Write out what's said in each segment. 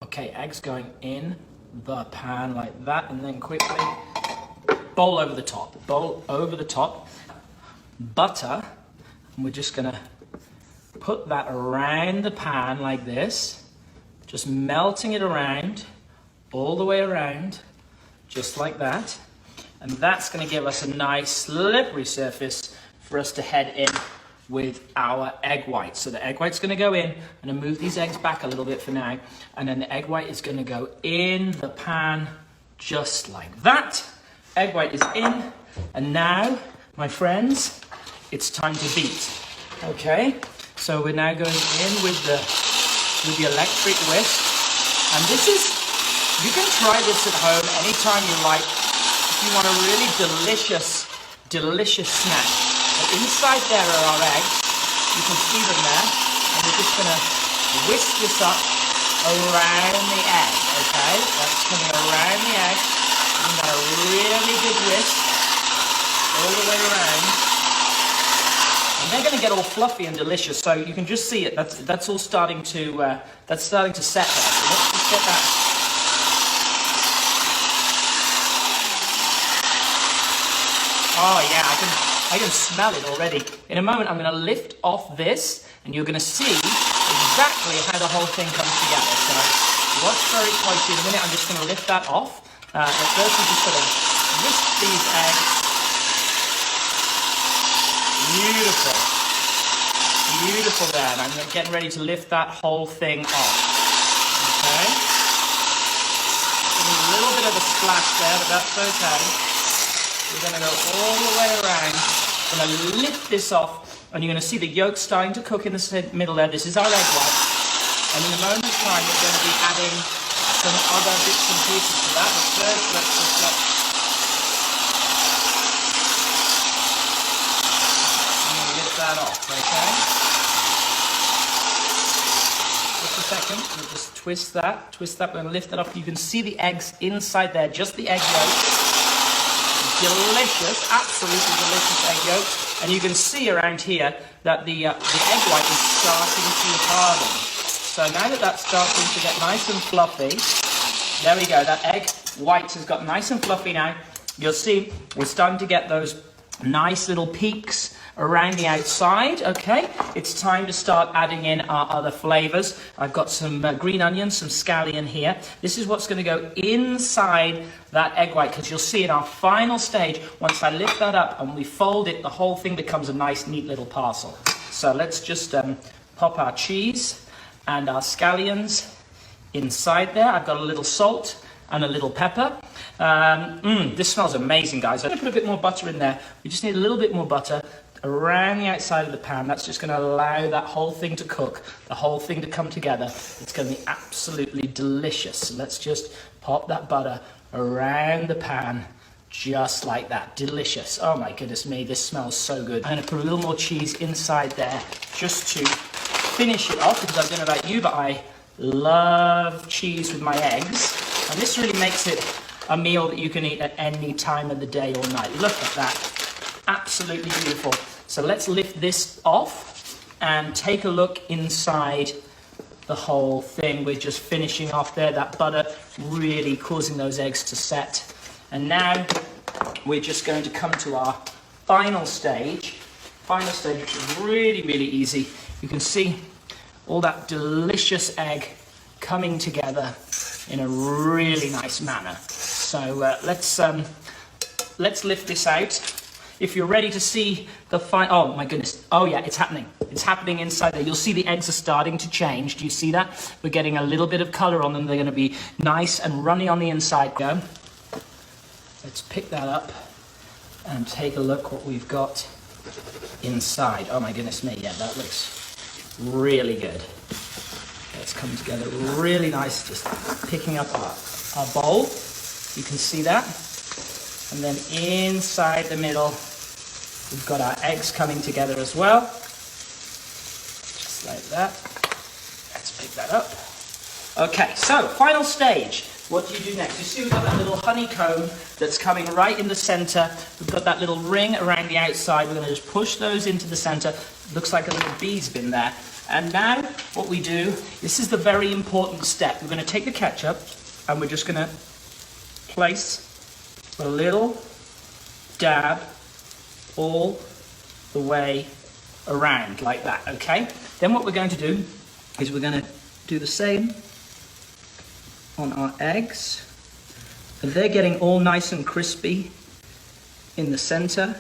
Okay, eggs going in the pan like that, and then quickly bowl over the top. Bowl over the top. Butter, and we're just gonna put that around the pan like this, just melting it around, all the way around, just like that. And that's gonna give us a nice slippery surface for us to head in with our egg white. So the egg white's gonna go in. I'm gonna move these eggs back a little bit for now, and then the egg white is gonna go in the pan just like that. Egg white is in, and now, my friends, it's time to beat. Okay, so we're now going in with the electric whisk, and this is, you can try this at home anytime you like. If you want a really delicious snack. And inside there are our eggs. You can see them there. And we're just going to whisk this up around the egg, okay? That's coming around the egg. We've got a really good whisk all the way around. And they're going to get all fluffy and delicious. So you can just see it. That's all starting to set there. So let's just get that. Oh yeah, I can smell it already. In a moment, I'm going to lift off this, and you're going to see exactly how the whole thing comes together. So watch very closely. In a minute, I'm just going to lift that off. But first, we're just going to whisk these eggs. Beautiful. Beautiful there. And I'm getting ready to lift that whole thing off. Okay. A little bit of a splash there, but that's okay. We're going to go all the way around. I'm going to lift this off, and you're going to see the yolk starting to cook in the middle there. This is our egg white. And in a moment's time, we're going to be adding some other bits and pieces to that. But first, let's just lift that off, okay? Just a second. We'll just twist that. We're going to lift that up. You can see the eggs inside there, just the egg yolk. Delicious, absolutely delicious egg yolk. And you can see around here that the egg white is starting to harden. So now that that's starting to get nice and fluffy, there we go, that egg white has got nice and fluffy now. You'll see we're starting to get those nice little peaks around the outside. Okay, it's time to start adding in our other flavors. I've got some green onion, some scallion here. This is what's going to go inside that egg white, because you'll see in our final stage, once I lift that up and we fold it, the whole thing becomes a nice, neat little parcel. So let's just pop our cheese and our scallions inside there. I've got a little salt and a little pepper. This smells amazing, guys. I'm going to put a bit more butter in there. We just need a little bit more butter around the outside of the pan. That's just going to allow that whole thing to cook, the whole thing to come together. It's going to be absolutely delicious. So let's just pop that butter around the pan, just like that. Delicious. Oh my goodness me, this smells so good. I'm going to put a little more cheese inside there just to finish it off, because I don't know about you, but I love cheese with my eggs. And this really makes it a meal that you can eat at any time of the day or night. Look at that. Absolutely beautiful. So let's lift this off and take a look inside the whole thing. We're just finishing off there, that butter really causing those eggs to set. And now we're just going to come to our final stage. Final stage, which is really, really easy. You can see all that delicious egg coming together in a really nice manner. So let's lift this out. If you're ready to see the oh my goodness, oh yeah, it's happening. It's happening inside there. You'll see the eggs are starting to change. Do you see that? We're getting a little bit of color on them. They're going to be nice and runny on the inside. Go. Let's pick that up and take a look what we've got inside. Oh my goodness me, yeah, that looks really good. It's coming together really nice. Just picking up our bowl. You can see that. And then inside the middle, we've got our eggs coming together as well. Just like that. Let's pick that up. Okay, so final stage. What do you do next? You see we've got that little honeycomb that's coming right in the center. We've got that little ring around the outside. We're going to just push those into the center. Looks like a little bee's been there. And now what we do, this is the very important step. We're going to take the ketchup and we're just going to place a little dab all the way around like that, okay? Then what we're going to do is we're going to do the same on our eggs. And they're getting all nice and crispy in the center.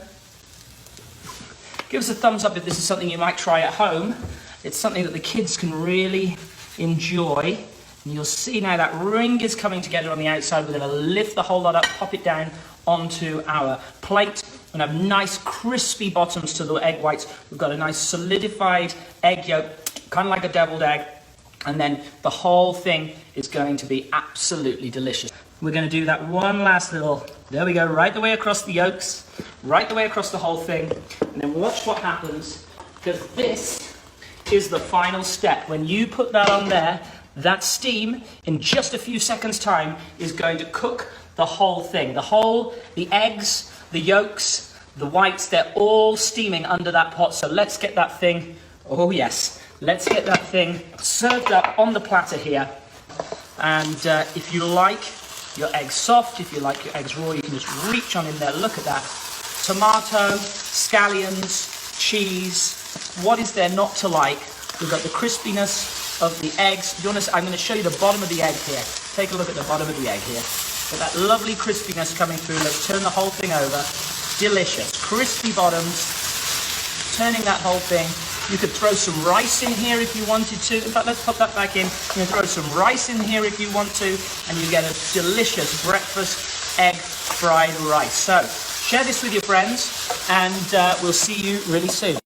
Give us a thumbs up if this is something you might try at home. It's something that the kids can really enjoy. And you'll see now that ring is coming together on the outside. We're going to lift the whole lot up, pop it down onto our plate. We're going to have nice crispy bottoms to the egg whites. We've got a nice solidified egg yolk, kind of like a deviled egg. And then the whole thing is going to be absolutely delicious. We're going to do that one last little, there we go, right the way across the yolks, right the way across the whole thing. And then watch what happens, because this is the final step. When you put that on there, that steam in just a few seconds time is going to cook the whole thing. The eggs, the yolks, the whites, they're all steaming under that pot. So let's get that thing, oh yes, let's get that thing served up on the platter here. And if you like your eggs soft, if you like your eggs raw, you can just reach on in there. Look at that. Tomato, scallions, cheese. What is there not to like? We've got the crispiness of the eggs. I'm going to show you the bottom of the egg here. Take a look at the bottom of the egg here. Got that lovely crispiness coming through. Let's turn the whole thing over. Delicious. Crispy bottoms. Turning that whole thing. You could throw some rice in here if you wanted to. In fact, let's pop that back in. You can throw some rice in here if you want to, and you get a delicious breakfast egg fried rice. So, share this with your friends, and we'll see you really soon.